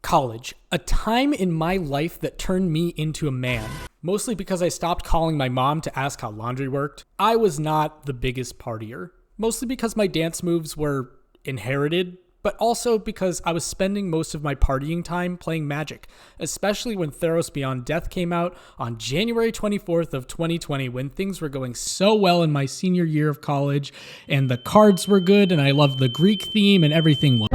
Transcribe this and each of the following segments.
College, a time in my life that turned me into a man. Mostly because I stopped calling my mom to ask how laundry worked. I was not the biggest partier. Mostly because my dance moves were inherited, but also because I was spending most of my partying time playing Magic, especially when Theros Beyond Death came out on January 24th of 2020, when things were going so well in my senior year of college, and the cards were good, and I loved the Greek theme, and everything was.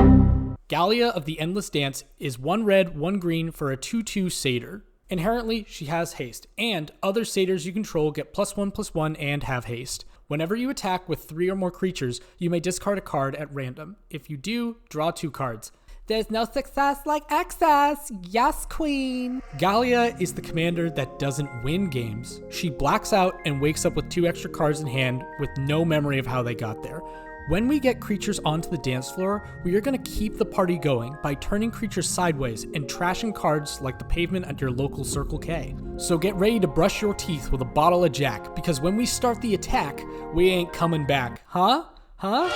Gallia of the Endless Dance is 1 red, 1 green for a 2/2 Satyr. Inherently, she has haste, and other Satyrs you control get +1/+1 and have haste. Whenever you attack with 3 or more creatures, you may discard a card at random. If you do, draw 2 cards. There's no success like excess. Yes, queen. Gallia is the commander that doesn't win games. She blacks out and wakes up with 2 extra cards in hand with no memory of how they got there. When we get creatures onto the dance floor, we are going to keep the party going by turning creatures sideways and trashing cards like the pavement at your local Circle K. So get ready to brush your teeth with a bottle of Jack, because when we start the attack, we ain't coming back. Huh? I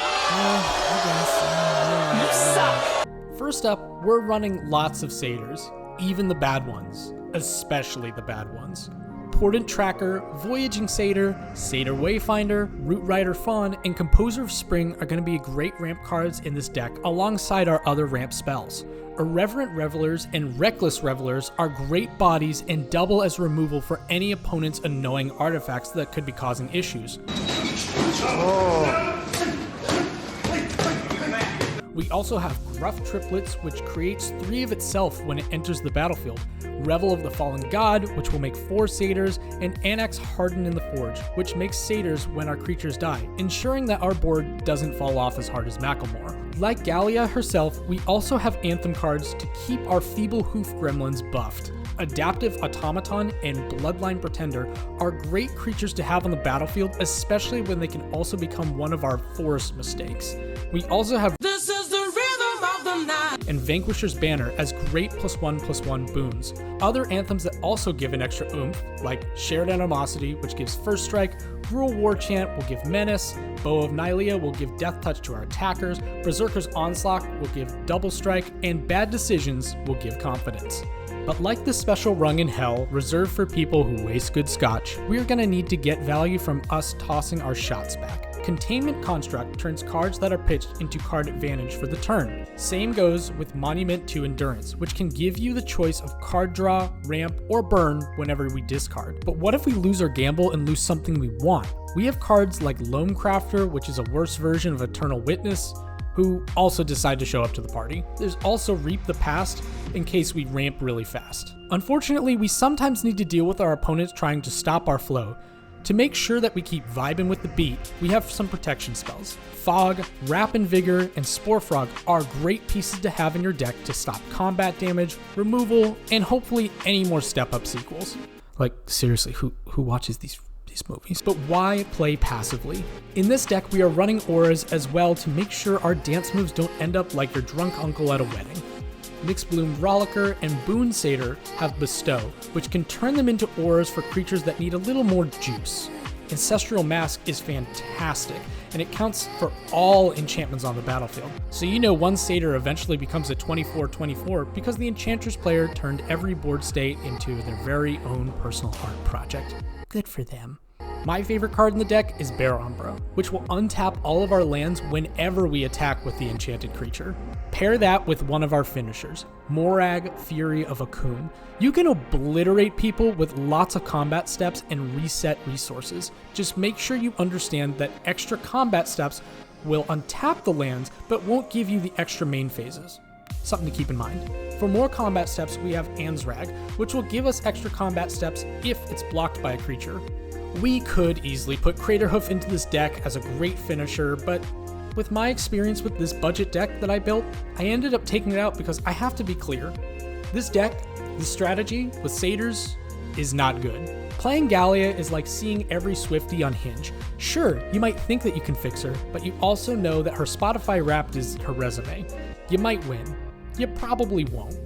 guess. You suck! First up, we're running lots of Satyrs, even the bad ones, especially the bad ones. Portent Tracker, Voyaging Satyr, Satyr Wayfinder, Root Rider Fawn, and Composer of Spring are going to be great ramp cards in this deck alongside our other ramp spells. Irreverent Revelers and Reckless Revelers are great bodies and double as removal for any opponent's annoying artifacts that could be causing issues. We also have Gruff Triplets, which creates 3 of itself when it enters the battlefield. Revel of the Fallen God, which will make 4 Satyrs, and Annex Hardened in the Forge, which makes Satyrs when our creatures die, ensuring that our board doesn't fall off as hard as Macklemore. Like Gallia herself, we also have Anthem cards to keep our Feeble Hoof Gremlins buffed. Adaptive Automaton and Bloodline Pretender are great creatures to have on the battlefield, especially when they can also become one of our forest mistakes. We also have This is the Rhythm of the Night and Vanquisher's Banner as great +1/+1 boons. Other anthems that also give an extra oomph, like Shared Animosity, which gives First Strike, Rural War Chant will give Menace, Bow of Nylea will give Death Touch to our attackers, Berserker's Onslaught will give Double Strike, and Bad Decisions will give Confidence. But like the special rung in Hell, reserved for people who waste good scotch, we are going to need to get value from us tossing our shots back. Containment Construct turns cards that are pitched into card advantage for the turn. Same goes with Monument to Endurance, which can give you the choice of card draw, ramp, or burn whenever we discard. But what if we lose our gamble and lose something we want? We have cards like Loam Crafter, which is a worse version of Eternal Witness, who also decide to show up to the party. There's also Reap the Past, in case we ramp really fast. Unfortunately, we sometimes need to deal with our opponents trying to stop our flow. To make sure that we keep vibing with the beat, we have some protection spells. Fog, Wrap and Vigor, and Spore Frog are great pieces to have in your deck to stop combat damage, removal, and hopefully any more step-up sequels. Like, seriously, who watches these movies? But why play passively? In this deck, we are running auras as well to make sure our dance moves don't end up like your drunk uncle at a wedding. Mixbloom Rollicker and Boon Satyr have Bestow, which can turn them into auras for creatures that need a little more juice. Ancestral Mask is fantastic, and it counts for all enchantments on the battlefield. So you know one Satyr eventually becomes a 24/24 because the Enchantress player turned every board state into their very own personal art project. Good for them. My favorite card in the deck is Bear Umbra, which will untap all of our lands whenever we attack with the enchanted creature. Pair that with one of our finishers, Morag, Fury of Akun. You can obliterate people with lots of combat steps and reset resources. Just make sure you understand that extra combat steps will untap the lands, but won't give you the extra main phases. Something to keep in mind. For more combat steps, we have Ansrag, which will give us extra combat steps if it's blocked by a creature. We could easily put Craterhoof into this deck as a great finisher, but with my experience with this budget deck that I built, I ended up taking it out because I have to be clear. This deck, this strategy with Satyrs, is not good. Playing Gallia is like seeing every Swiftie on Hinge. Sure, you might think that you can fix her, but you also know that her Spotify Wrapped is her resume. You might win. You probably won't.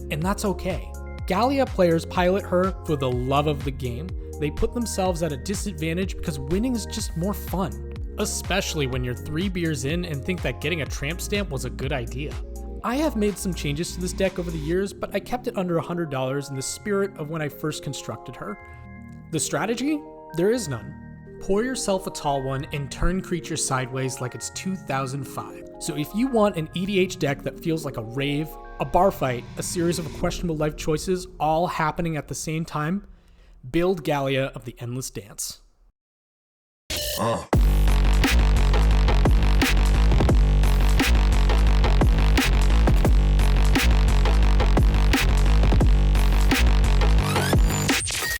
And that's okay. Gallia players pilot her for the love of the game. They put themselves at a disadvantage because winning is just more fun. Especially when you're 3 beers in and think that getting a tramp stamp was a good idea. I have made some changes to this deck over the years, but I kept it under $100 in the spirit of when I first constructed her. The strategy? There is none. Pour yourself a tall one and turn creatures sideways like it's 2005. So if you want an EDH deck that feels like a rave, a bar fight, a series of questionable life choices all happening at the same time, build Gallia of the Endless Dance.